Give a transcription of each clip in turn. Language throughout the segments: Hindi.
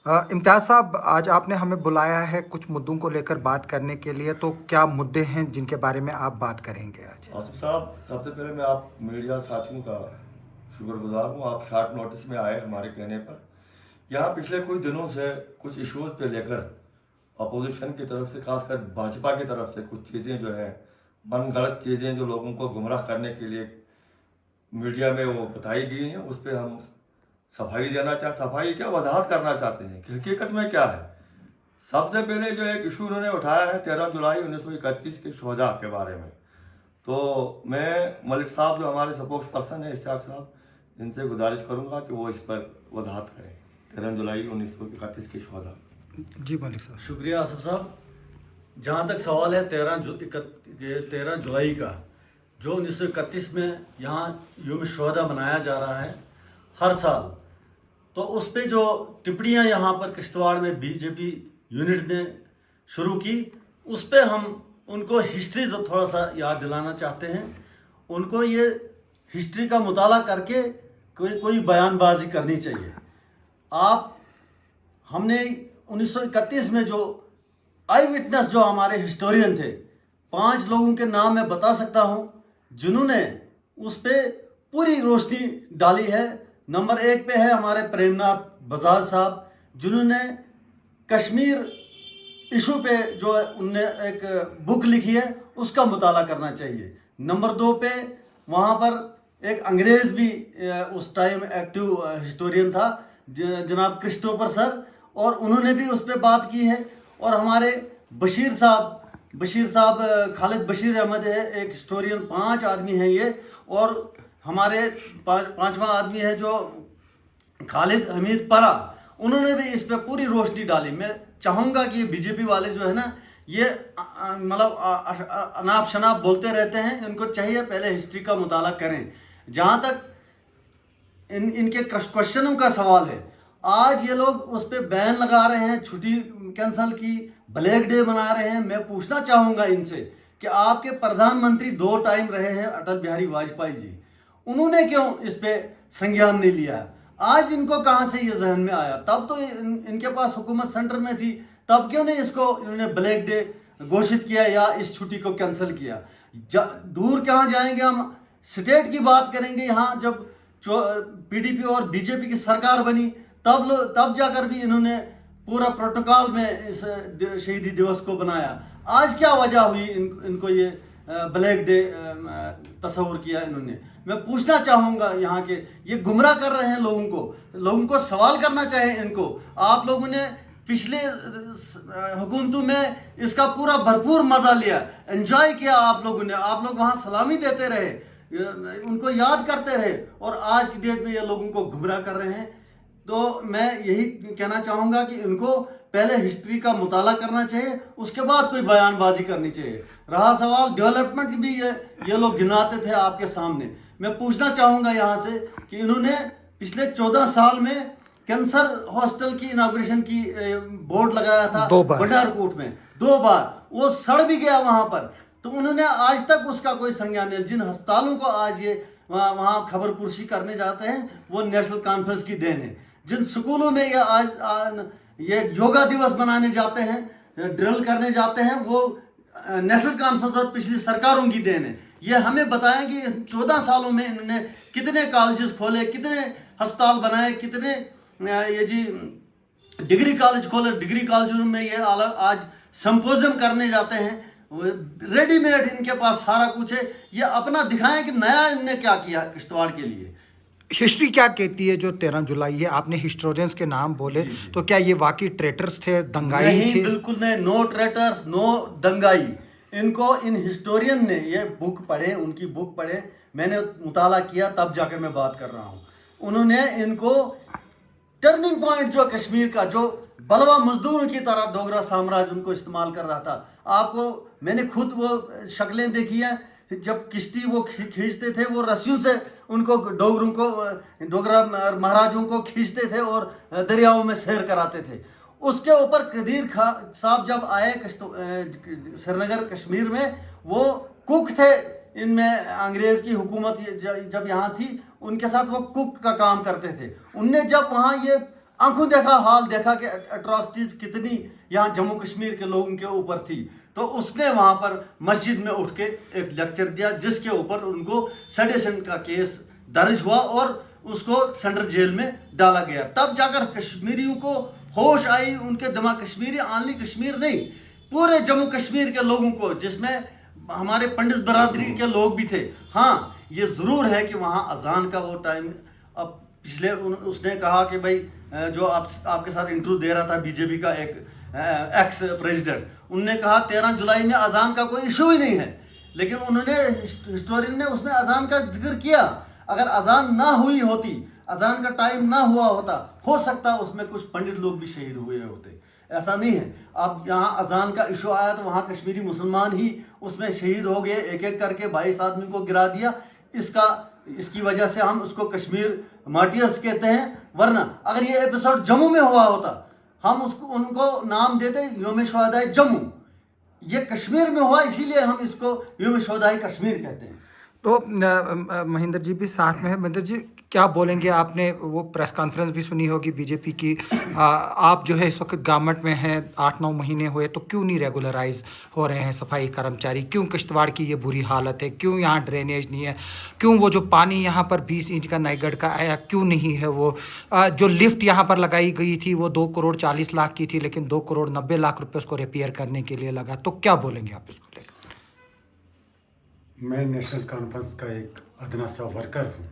इम्तियाज़ साहब, आज आपने हमें बुलाया है कुछ मुद्दों को लेकर बात करने के लिए, तो क्या मुद्दे हैं जिनके बारे में आप बात करेंगे आज? आसिफ साहब, सबसे पहले मैं आप मीडिया साथियों का शुक्रगुजार हूँ। आप शार्ट नोटिस में आए हमारे कहने पर। यहाँ पिछले कुछ दिनों से कुछ इश्यूज पे लेकर अपोजिशन की तरफ से, खासकर भाजपा की तरफ से कुछ चीज़ें जो है मन गढ़ंत चीज़ें जो लोगों को गुमराह करने के लिए मीडिया में वो बताई गई हैं, उस पर हम सफाई क्या वजाहत करना चाहते हैं कि हकीकत में क्या है। सबसे पहले जो एक इशू उन्होंने उठाया है 13 जुलाई 1931 के शोहदा के बारे में। तो मैं मलिक साहब जो हमारे स्पोक्स पर्सन है, इश्तियाक साहब, इनसे गुजारिश करूंगा कि वो इस पर वजाहत करें। 13 जुलाई 1931 की शोहदा। जी मलिक साहब। शुक्रिया आसिफ साहब। जहाँ तक सवाल है 13 जुलाई का, जो 1931 में यहाँ यौम शोहदा मनाया जा रहा है हर साल, तो उस पे जो टिप्पणियाँ यहाँ पर किश्तवाड़ में बीजेपी यूनिट ने शुरू की, उस पे हम उनको हिस्ट्री तो थोड़ा सा याद दिलाना चाहते हैं। उनको ये हिस्ट्री का मुताला करके कोई बयानबाजी करनी चाहिए। हमने 1931 में जो आई विटनेस, जो हमारे हिस्टोरियन थे, 5 लोगों के नाम मैं बता सकता हूँ जिन्होंने उस पर पूरी रोशनी डाली है। नंबर 1 पे है हमारे प्रेमनाथ बजाज साहब, जिन्होंने कश्मीर इशू पे जो उनने एक बुक लिखी है, उसका मुताला करना चाहिए। नंबर 2 पे वहाँ पर एक अंग्रेज़ भी उस टाइम एक्टिव हिस्टोरियन था, जनाब क्रिस्टोफर सर, और उन्होंने भी उस पर बात की है। और हमारे बशीर साहब खालिद बशीर अहमद है, एक हिस्टोरियन। 5 आदमी हैं ये। और हमारे पांचवा आदमी है जो खालिद हमीद परा, उन्होंने भी इस पर पूरी रोशनी डाली। मैं चाहूँगा कि बीजेपी वाले जो है ना, ये मतलब अनाप शनाप बोलते रहते हैं, इनको चाहिए पहले हिस्ट्री का मुताला करें। जहाँ तक इनके क्वेश्चनों का सवाल है, आज ये लोग उस पर बैन लगा रहे हैं, छुट्टी कैंसिल की, ब्लैक डे मना रहे हैं। मैं पूछना चाहूँगा इनसे कि आपके प्रधानमंत्री 2 टाइम रहे हैं अटल बिहारी वाजपेयी जी, उन्होंने क्यों इस पे संज्ञान नहीं लिया? आज इनको कहाँ से ये जहन में आया? तब तो इनके पास हुकूमत सेंटर में थी, तब क्यों नहीं इसको इन्होंने ब्लैक डे घोषित किया या इस छुट्टी को कैंसिल किया? दूर कहाँ जाएंगे हम, स्टेट की बात करेंगे। यहाँ जब पीडीपी और बीजेपी की सरकार बनी, तब जाकर भी इन्होंने पूरा प्रोटोकॉल में इस शहीदी दिवस को बनाया। आज क्या वजह हुई इनको ये ब्लैक डे तस्वुर किया इन्होंने? मैं पूछना चाहूँगा यहाँ के, ये गुमराह कर रहे हैं लोगों को सवाल करना चाहिए इनको। आप लोगों ने पिछले हुकूमतों में इसका पूरा भरपूर मज़ा लिया, एंजॉय किया आप लोगों ने। आप लोग वहाँ सलामी देते रहे, उनको याद करते रहे, और आज की डेट में ये लोगों को गुमराह कर रहे हैं। तो मैं यही कहना चाहूँगा कि इनको पहले हिस्ट्री का मुताला करना चाहिए, उसके बाद कोई बयानबाजी करनी चाहिए। रहा सवाल डेवलपमेंट की भी, ये लोग गिनाते थे आपके सामने। मैं पूछना चाहूँगा यहाँ से कि इन्होंने पिछले 14 साल में कैंसर हॉस्टल की इनाग्रेशन की बोर्ड लगाया था बंडारकोट में 2 बार, वो सड़ भी गया वहाँ पर। तो उन्होंने आज तक उसका कोई संज्ञान नहीं। जिन अस्पतालों को आज ये वहाँ खबर पुरशी करने जाते हैं, वो नेशनल कॉन्फ्रेंस की देन है। जिन स्कूलों में ये योगा दिवस मनाने जाते हैं, ड्रिल करने जाते हैं, वो नेशनल कॉन्फ्रेंस और पिछली सरकारों की देन है। ये हमें बताएं कि 14 सालों में इन्होंने कितने कॉलेजेस खोले, कितने अस्पताल बनाए, कितने ये जी डिग्री कॉलेज खोले। डिग्री कॉलेजों में ये आज सिंपोजियम करने जाते हैं, रेडीमेड इनके पास सारा कुछ है। ये अपना दिखाएं कि नया इनने क्या किया किश्तवाड़ के लिए। हिस्ट्री क्या कहती है जो 13 जुलाई है? आपने हिस्टोरियंस के नाम बोले, तो क्या ये वाकई ट्रेटर्स थे, दंगाई नहीं, थे? बिल्कुल नहीं, नो ट्रेटर्स, नो दंगाई। इनको इन हिस्टोरियन ने ये बुक पढ़े, उनकी बुक पढ़े, मैंने मुताला किया, तब जाकर मैं बात कर रहा हूँ। उन्होंने इनको टर्निंग पॉइंट जो कश्मीर का, जो बलवा मजदूर की तरह डोगरा साम्राज्य उनको इस्तेमाल कर रहा था। आपको मैंने खुद वो शक्लें देखी हैं, जब किश्ती वो खींचते थे, वो रस्सियों से उनको डोगरा महाराजों को खींचते थे और दरियाओं में सैर कराते थे। उसके ऊपर कदीर खां साहब जब आए श्रीनगर कश्मीर में, वो कुक थे। इनमें अंग्रेज़ की हुकूमत जब यहाँ थी, उनके साथ वो कुक का काम करते थे। उनने जब वहाँ ये आंखों देखा हाल देखा कि अट्रॉसिटीज कितनी यहाँ जम्मू कश्मीर के लोगों के ऊपर थी, तो उसने वहाँ पर मस्जिद में उठ के एक लेक्चर दिया जिसके ऊपर उनको सेडेशन का केस दर्ज हुआ और उसको सेंट्रल जेल में डाला गया। तब जाकर कश्मीरियों को होश आई, उनके दिमाग, कश्मीरी आनली कश्मीर नहीं, पूरे जम्मू कश्मीर के लोगों को, जिसमें हमारे पंडित बरादरी के लोग भी थे। हाँ, ये ज़रूर है कि वहाँ अजान का वो टाइम, अब पिछले उसने कहा कि भाई जो आपके साथ इंटरव्यू दे रहा था बीजेपी का एक एक्स प्रेसिडेंट, उनने कहा 13 जुलाई में अजान का कोई इशू ही नहीं है, लेकिन उन्होंने हिस्टोरियन ने उसमें अजान का जिक्र किया। अगर अजान ना हुई होती, अजान का टाइम ना हुआ होता, हो सकता उसमें कुछ पंडित लोग भी शहीद हुए होते। ऐसा नहीं है। अब यहाँ अजान का इशू आया तो वहाँ कश्मीरी मुसलमान ही उसमें शहीद हो गए, एक एक करके 22 आदमी को गिरा दिया। इसकी वजह से हम उसको कश्मीर मार्टियर्स कहते हैं। वरना अगर ये एपिसोड जम्मू में हुआ होता, हम उनको नाम देते योम शहादाए जम्मू। ये कश्मीर में हुआ, इसीलिए हम इसको योम शहादाए कश्मीर कहते हैं। तो महेंद्र जी भी साथ में है। महेंद्र जी, क्या बोलेंगे? आपने वो प्रेस कॉन्फ्रेंस भी सुनी होगी बीजेपी की। आप जो है इस वक्त गवर्नमेंट में हैं, 8-9 महीने हुए, तो क्यों नहीं रेगुलराइज हो रहे हैं सफाई कर्मचारी? क्यों किश्तवाड़ की ये बुरी हालत है? क्यों यहाँ ड्रेनेज नहीं है? क्यों वो जो पानी यहाँ पर 20 इंच का नाइगढ़ का आया क्यों नहीं है? वो जो लिफ्ट यहाँ पर लगाई गई थी वो 2 करोड़ 40 लाख की थी, लेकिन 2 करोड़ 90 लाख रुपये उसको रिपेयर करने के लिए लगा। तो क्या बोलेंगे आप इसको लेकर? मैं नेशनल कॉन्फ्रेंस का एक अदना सा वर्कर हूँ।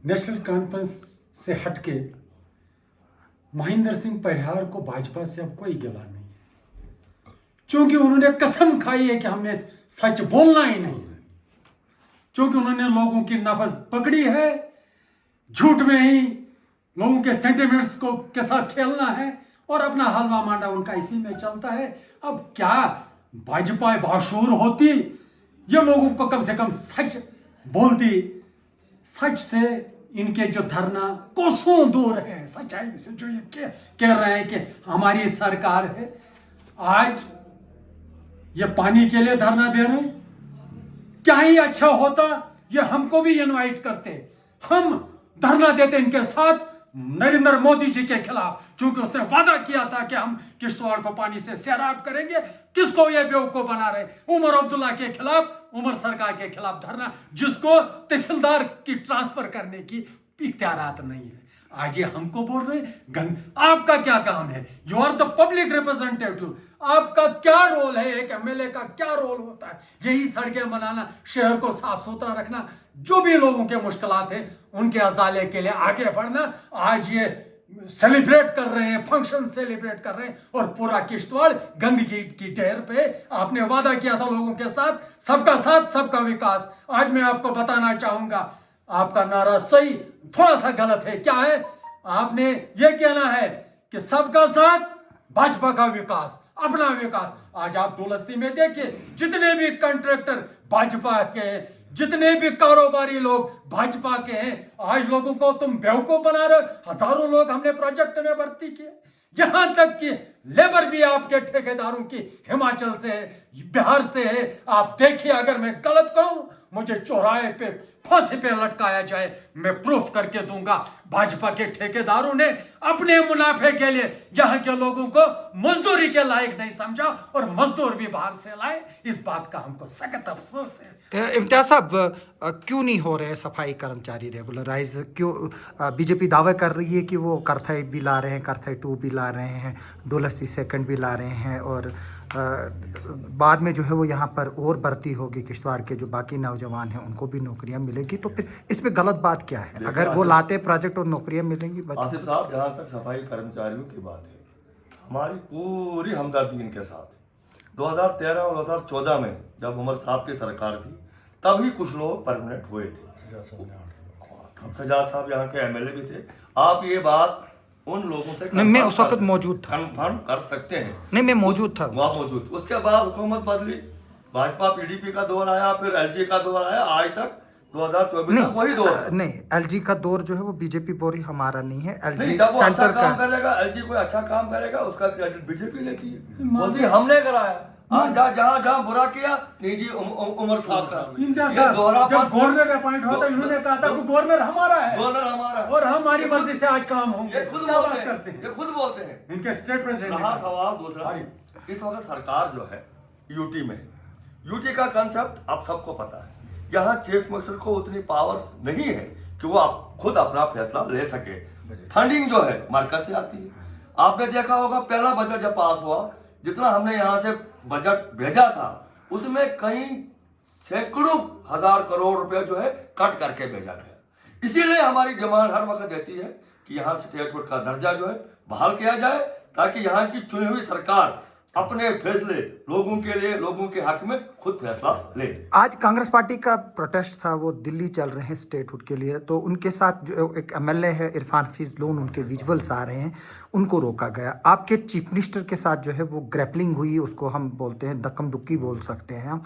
नेशनल कॉन्फ्रेंस से हटके महेंद्र सिंह परिहार को भाजपा से अब कोई गिला नहीं है, क्योंकि उन्होंने कसम खाई है कि हमने सच बोलना ही नहीं है, क्योंकि उन्होंने लोगों की नफस पकड़ी है, झूठ में ही लोगों के सेंटिमेंट्स को के साथ खेलना है और अपना हलवा मांडा उनका इसी में चलता है। अब क्या भाजपा बाशूर होती, ये लोगों को कम से कम सच बोलती। सच से इनके जो धरना कोसों दूर है सच्चाई से, जो ये कह रहे हैं कि हमारी सरकार है। आज ये पानी के लिए धरना दे रहे हैं। क्या ही अच्छा होता ये हमको भी इनवाइट करते, हम धरना देते इनके साथ नरेंद्र मोदी जी के खिलाफ, क्योंकि उसने वादा किया था कि हम किश्तवाड़ को पानी से सैराब करेंगे। किसको ये बेवकूफ बना रहे? उमर अब्दुल्ला के खिलाफ, उमर सरकार के खिलाफ धरना, जिसको तहसीलदार की ट्रांसफर करने की इख्तियारात नहीं है। आज ये हमको बोल रहे हैं आपका क्या काम है? You are the public representative. आपका क्या रोल है? एक एमएलए का क्या रोल होता है? यही सड़कें बनाना, शहर को साफ सुथरा रखना, जो भी लोगों के मुश्किलात हैं उनके अजाले के लिए आगे बढ़ना। आज ये सेलिब्रेट कर रहे हैं, फंक्शन सेलिब्रेट कर रहे हैं और पूरा किश्तवाड़ गंदगी की ढेर पे। आपने वादा किया था लोगों के साथ, सबका विकास। आज मैं आपको बताना चाहूंगा, आपका नारा सही थोड़ा सा गलत है। क्या है? आपने ये कहना है कि सबका साथ, भाजपा का विकास, अपना विकास। आज आप डोलस्ती में देखिए, जितने भी कॉन्ट्रैक्टर भाजपा के, जितने भी कारोबारी लोग भाजपा के हैं, आज लोगों को तुम बेवकूफ बना रहे हो। हजारों लोग हमने प्रोजेक्ट में भर्ती किए, यहां तक कि लेबर भी आपके ठेकेदारों की हिमाचल से है, बिहार से है। आप देखिए, अगर मैं गलत कहूं, मुझे चौराहे पे फांसी पे लटकाया जाए, मैं प्रूफ करके दूंगा। भाजपा के ठेकेदारों ने अपने मुनाफे के लिए यहाँ के लोगों को मजदूरी के लायक नहीं समझा और मजदूर भी बाहर से लाए। इस बात का हमको सख्त अफसोस है। इम्तियाज साहब, क्यों नहीं हो रहे सफाई कर्मचारी रेगुलराइज? क्यों बीजेपी दावा कर रही है कि वो करथई भी ला रहे हैं, करथई 2 भी ला रहे हैं, डोलस्ती सेकंड भी ला रहे हैं, और बाद में जो है वो यहाँ पर और भर्ती होगी, किश्तवाड़ के जो बाकी नौजवान हैं उनको भी नौकरियाँ मिलेगी। तो फिर इसमें गलत बात क्या है? अगर वो लाते प्रोजेक्ट और नौकरियाँ मिलेंगी आसिफ साहब, जहाँ तक सफाई कर्मचारियों की बात है, हमारी पूरी हमदर्दी इनके साथ है। 2013 और 2014 में जब उमर साहब की सरकार थी, तभी कुछ लोग परमानेंट हुए थे। सजाद साहब यहाँ के एमएलए भी थे। आप ये बात उन लोगों से नहीं, मैं उस वक्त मौजूद था, कन्फर्म कर सकते हैं। नहीं, मैं मौजूद था, वहाँ मौजूद। उसके बाद हुकूमत बदली, भाजपा पीडीपी का दौर आया, फिर एलजी का दौर आया, आज तक 2024 तक वही दौर है। नहीं, एलजी का दौर जो है वो बीजेपी बोरी हमारा नहीं है। एलजी जब वो अच्छा सेंटर काम का करेगा, एलजी कोई अच्छा काम करेगा, उसका क्रेडिट बीजेपी लेती है, बोलती है हमने कराया। आज जहाँ जहाँ बुरा किया निजी उमर साहब का इम्तियाज ये दोहरा साहब, जब गवर्नर अपॉइंट हुआ था इन्होंने कहा था कि गवर्नर हमारा है गवर्नर हमारा है। और हमारी मर्जी से आज काम होंगे। ये खुद क्या बोलते बात हैं, करते हैं ये खुद बोलते हैं। इनके स्टेट प्रेसिडेंट रहा सवाल दूसरा, Sorry. इस वक्त सरकार जो है यूटी में, यूटी का कंसेप्ट आप सबको पता है। यहाँ चीफ मिनिस्टर को उतनी पावर नहीं है कि वो खुद अपना फैसला ले सके। फंडिंग जो है मरकज से आती है। आपने देखा होगा पहला बजट जब पास हुआ, जितना हमने यहाँ से बजट भेजा था उसमें कई सैकड़ों हजार करोड़ रुपए जो है कट करके भेजा गया। इसीलिए हमारी डिमांड हर वक्त रहती है कि यहाँ स्टेटहुड का दर्जा जो है बहाल किया जाए, ताकि यहाँ की चुनी हुई सरकार अपने फैसले लोगों के लिए, लोगों के हक में खुद फैसला ले। आज कांग्रेस पार्टी का प्रोटेस्ट था, वो दिल्ली चल रहे हैं स्टेटहुड के लिए, तो उनके साथ जो एक एमएलए है इरफान फिजलोन, उनके विजुअल्स आ रहे हैं, उनको रोका गया। आपके चीफ मिनिस्टर के साथ जो है वो ग्रैपलिंग हुई, उसको हम बोलते हैं दक्कम दुक्की बोल सकते हैं हम।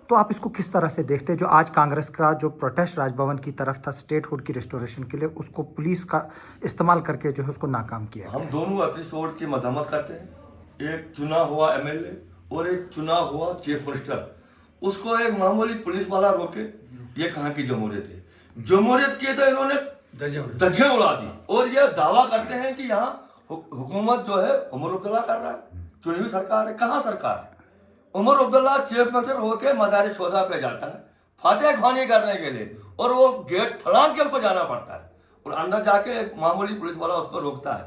तो आप इसको किस तरह से देखते हैं, जो आज कांग्रेस का जो प्रोटेस्ट राजभवन की तरफ था स्टेटहुड की रिस्टोरेशन के लिए, उसको पुलिस का इस्तेमाल करके जो है उसको नाकाम किया हम गया। दोनों एपिसोड की मजम्मत करते हैं। एक चुना हुआ एमएलए और एक चुना हुआ चीफ मिनिस्टर, उसको एक मामूली पुलिस वाला रोके, ये कहाँ की जमहूरियत है? जमहूरियत की तो इन्होंने धज्जियां उड़ा दी और ये दावा करते हैं कि यहाँ हुकूमत जो है उमर अब्दुल्ला कर रहा है, चुनी हुई सरकार है। कहाँ सरकार है? उमर अब्दुल्ला चीफ मिनिस्टर होके मदारी शोधा पे जाता है फातिहा खानी करने के लिए, और वो गेट फलांग के उसको जाना पड़ता है और अंदर जाके एक मामूली पुलिस वाला उसको रोकता है।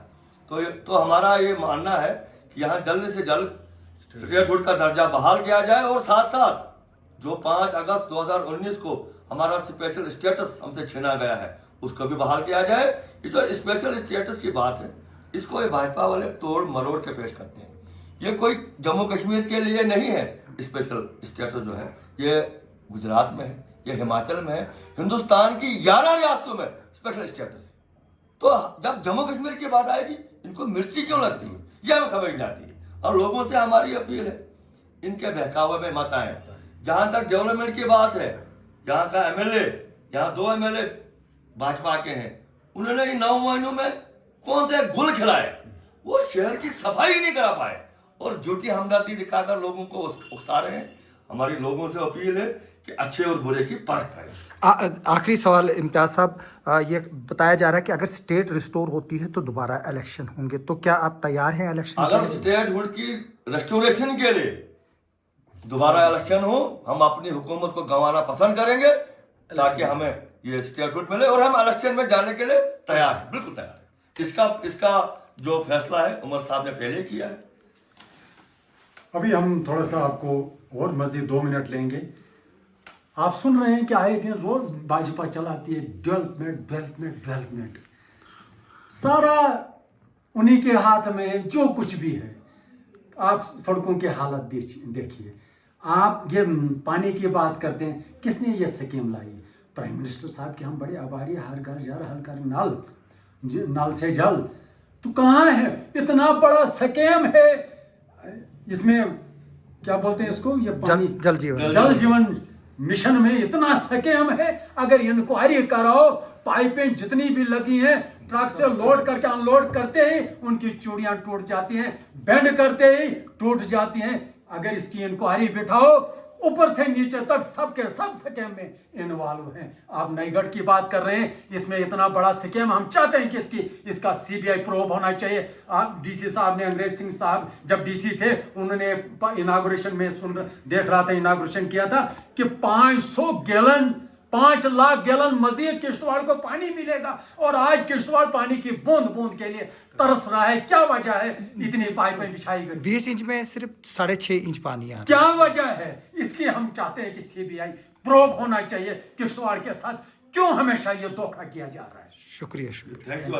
तो हमारा ये मानना है कि यहाँ जल्द से जल्द स्टेटहुड का दर्जा बहाल किया जाए, और साथ साथ जो 5 अगस्त 2019 को हमारा स्पेशल स्टेटस हमसे छीना गया है उसको भी बहाल किया जाए। ये जो स्पेशल स्टेटस की बात है, इसको ये भाजपा वाले तोड़ मरोड़ के पेश करते हैं। ये कोई जम्मू कश्मीर के लिए नहीं है स्पेशल स्टेटस जो है, ये गुजरात में है, ये हिमाचल में है, हिंदुस्तान की 11 रियासतों में स्पेशल स्टेटस है। तो जब जम्मू कश्मीर की बात आएगी इनको मिर्ची क्यों लगती है, यह हमें समझ नहीं आती है। और लोगों से हमारी अपील है, इनके बहकावे में मत आए। जहाँ तक डेवलपमेंट की बात है, यहाँ का एमएलए, यहाँ 2 एमएलए भाजपा के हैं, उन्होंने इन 9 महीनों में कौन से गुल खिलाए? वो शहर की सफाई नहीं करा पाए और झूठी हमदर्दी दिखाकर लोगों को उकसा रहे हैं। हमारी लोगों से अपील है कि अच्छे और बुरे की परख करें। आखिरी सवाल इम्तियाज साहब, ये बताया जा रहा है कि अगर स्टेट रिस्टोर होती है तो दोबारा इलेक्शन होंगे, तो क्या आप तैयार हैं इलेक्शन अगर स्टेटहुड की रेस्टोरेशन के लिए दोबारा इलेक्शन हो, हम अपनी हुकूमत को गंवाना पसंद करेंगे ताकि हमें ये स्टेटहुड मिले, और हम इलेक्शन में जाने के लिए तैयार हैं, बिल्कुल तैयार हैं। इसका जो फैसला है उमर साहब ने पहले किया है। अभी हम थोड़ा सा आपको और मजीद 2 मिनट लेंगे। आप सुन रहे हैं कि आए दिन रोज भाजपा चलाती है डेवलपमेंट डेवलपमेंट डेवलपमेंट, सारा उन्हीं के हाथ में है, जो कुछ भी है। आप सड़कों की हालत देखिए, आप ये पानी की बात करते हैं, किसने ये स्कीम लाई? प्राइम मिनिस्टर साहब के हम बड़े आभारी, हर घर जल हर घर नल से जल। तो कहाँ है? इतना बड़ा स्कीम है, इसमें क्या बोलते हैं इसको, ये पानी जल जीवन मिशन में इतना स्कीम है। अगर इंक्वायरी कराओ, पाइपें जितनी भी लगी हैं, ट्रक से लोड करके अनलोड करते ही उनकी चूड़ियां टूट जाती हैं, बेंड करते ही टूट जाती हैं। अगर इसकी इंक्वायरी बिठाओ, ऊपर से नीचे तक सबके सब स्कीम में इन्वॉल्व हैं। आप नईगढ़ की बात कर रहे हैं, इसमें इतना बड़ा स्कीम, हम चाहते हैं कि इसका सीबीआई प्रोब होना चाहिए। डीसी साहब ने, अंग्रेज सिंह साहब जब डीसी थे, उन्होंने इनाग्रेशन में देख रहा था, इनाग्रेशन किया था कि 5 लाख गैलन मजीद किश्तवाड़ को पानी मिलेगा, और आज किश्तवाड़ पानी की बूंद बूंद के लिए तरस रहा है। क्या वजह है इतनी पाइपें बिछाई गई? 20 इंच में सिर्फ 6.5 इंच पानी आ रहा है। क्या वजह है इसकी? हम चाहते हैं कि सीबीआई प्रोब होना चाहिए किश्तवाड़ के साथ, क्यों हमेशा ये धोखा किया जा रहा है। शुक्रिया। Thank you.